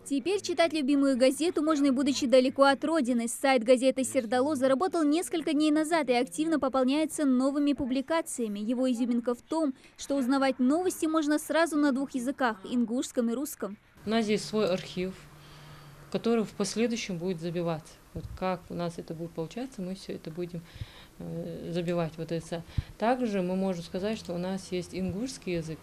Теперь читать любимую газету можно и будучи далеко от родины. Сайт газеты «Сердало» заработал несколько дней назад и активно пополняется новыми публикациями. Его изюминка в том, что узнавать новости можно сразу на двух языках – ингушском и русском. У нас есть свой архив, который в последующем будет забиваться. Вот как у нас это будет получаться, мы все это будем забивать. Вот это. Также мы можем сказать, что у нас есть ингушский язык,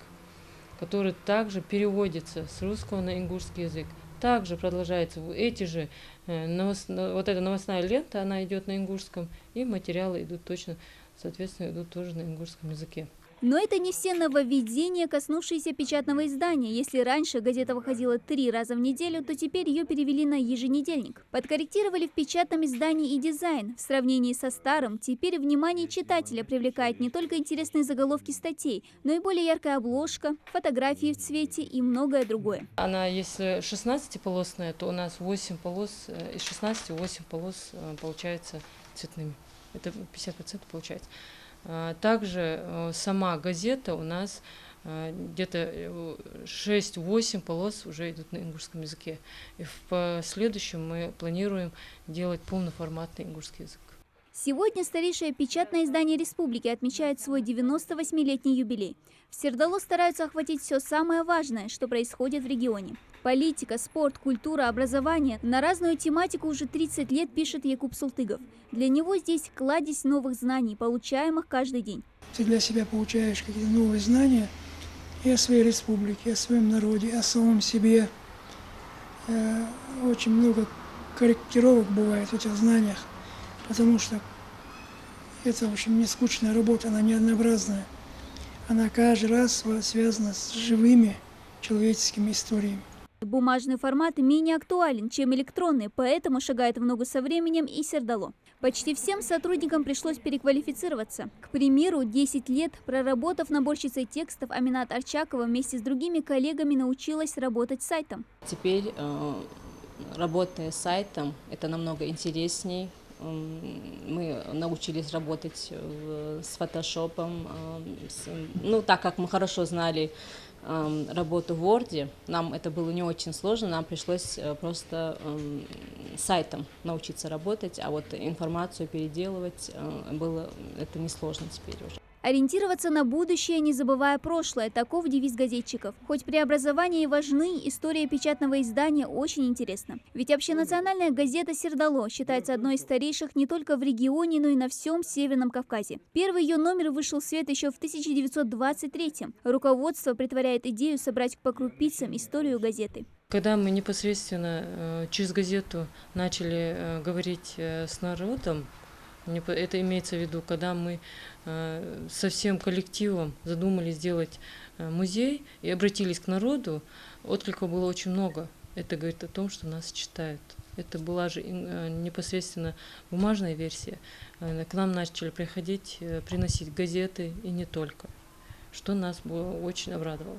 который также переводится с русского на ингушский язык. Также продолжается эти же, вот эта новостная лента, она идет на ингушском, и материалы идут точно, соответственно, идут тоже на ингушском языке. Но это не все нововведения, коснувшиеся печатного издания. Если раньше газета выходила 3 раза в неделю, то теперь ее перевели на еженедельник. Подкорректировали в печатном издании и дизайн. В сравнении со старым, теперь внимание читателя привлекает не только интересные заголовки статей, но и более яркая обложка, фотографии в цвете и многое другое. Она, если 16-полосная, то у нас 8 полос, из 16 8 полос получается цветными. Это 50% получается. Также сама газета у нас где-то 6-8 полос уже идут на ингушском языке. И в последующем мы планируем делать полноформатный ингушский язык. Сегодня старейшее печатное издание республики отмечает свой 98-летний юбилей. В Сердало стараются охватить все самое важное, что происходит в регионе. Политика, спорт, культура, образование. На разную тематику уже 30 лет пишет Якуб Султыгов. Для него здесь кладезь новых знаний, получаемых каждый день. Ты для себя получаешь какие-то новые знания и о своей республике, о своем народе, о самом себе. Очень много корректировок бывает в этих знаниях, потому что это очень не скучная работа, она не однообразная. Она каждый раз связана с живыми человеческими историями. Бумажный формат менее актуален, чем электронный, поэтому шагает в ногу со временем и Сердало. Почти всем сотрудникам пришлось переквалифицироваться. К примеру, 10 лет, проработав наборщицей текстов, Аминат Арчакова вместе с другими коллегами научилась работать с сайтом. Теперь, работая с сайтом, это намного интересней. Мы научились работать с фотошопом. Так как мы хорошо знали работу в Word, нам это было не очень сложно, нам пришлось просто сайтом научиться работать, а вот информацию переделывать было это несложно теперь уже. Ориентироваться на будущее, не забывая прошлое – таков девиз газетчиков. Хоть преобразования и важны, история печатного издания очень интересна. Ведь общенациональная газета «Сердало» считается одной из старейших не только в регионе, но и на всем Северном Кавказе. Первый ее номер вышел в свет еще в 1923-м. Руководство притворяет идею собрать по крупицам историю газеты. Когда мы непосредственно через газету начали говорить с народом, это имеется в виду, когда мы со всем коллективом задумали сделать музей и обратились к народу, отклика было очень много. Это говорит о том, что нас читают. Это была же непосредственно бумажная версия. К нам начали приходить, приносить газеты и не только, что нас очень обрадовало.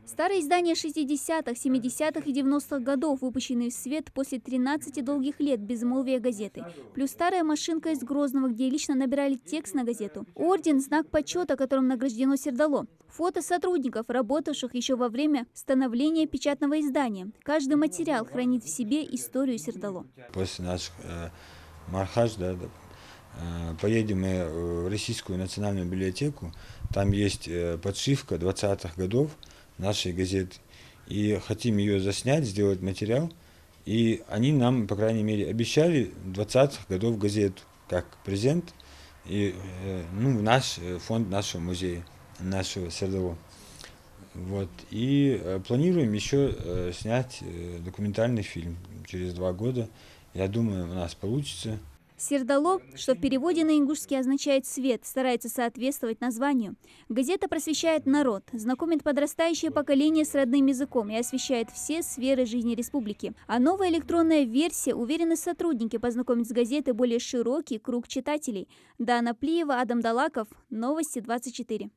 Старые издания 60-х, 70-х и 90-х годов, выпущенные в свет после 13 долгих лет безмолвия газеты. Плюс старая машинка из Грозного, где лично набирали текст на газету. Орден – знак почета, которым награждено Сердало. Фото сотрудников, работавших еще во время становления печатного издания. Каждый материал хранит в себе историю Сердало. После наших мархаж, поедем мы в Российскую национальную библиотеку. Там есть подшивка 20-х годов нашей газеты, и хотим ее заснять, сделать материал, и они нам, по крайней мере, обещали 20-х годов газету, как презент, и в наш фонд нашего музея, нашего Сердало. Вот. И планируем еще снять документальный фильм через 2 года, я думаю, у нас получится. Сердало, что в переводе на ингушский означает «свет», старается соответствовать названию. Газета просвещает народ, знакомит подрастающее поколение с родным языком и освещает все сферы жизни республики. А новая электронная версия, уверены сотрудники, познакомит с газетой более широкий круг читателей. Дана Плиева, Адам Далаков, Новости 24.